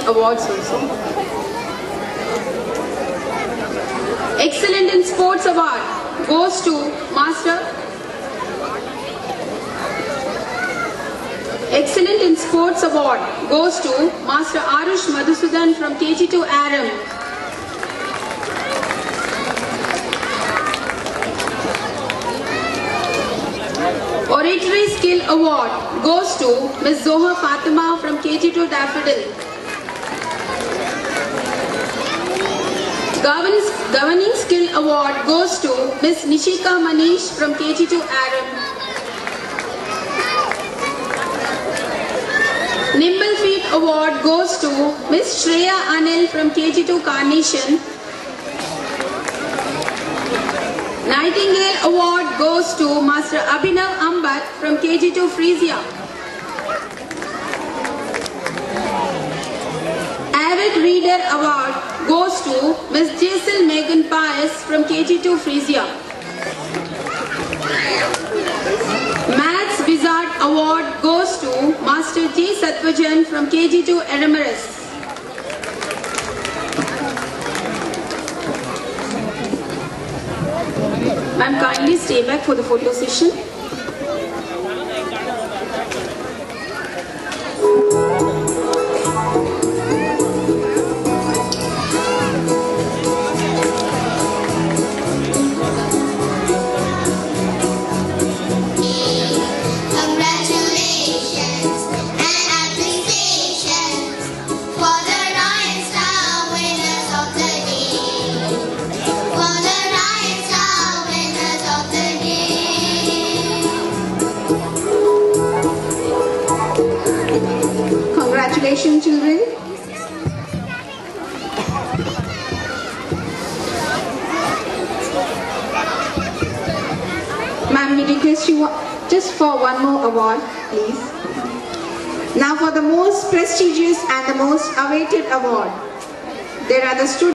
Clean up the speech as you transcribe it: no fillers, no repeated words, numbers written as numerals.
awards also. Excellent in Sports Award goes to Master. Excellent in Sports Award goes to Master Arush Madhusudan from KG2 Aram. Oratory Skill Award goes to Ms. Zoha Fatima from KG2 Daffodil. Governing Skill Award goes to Ms. Nishika Manish from KG2 Aram. Nimble Feet Award goes to Ms. Shreya Anil from KG2 Carnation. Nightingale Award goes to Master Abhinav Ambat from KG2 Frisia. Avid Reader Award goes to Ms. Jaisal Megan Pius from KG2 Frisia. Maths Wizard Award goes to Master J. Satwajan from KG2 Eramaris. Ma'am, kindly stay back for the photo session. Congratulations, children. Ma'am, we request you just for one more award, please. Now for the most prestigious and the most awaited award. There are the students.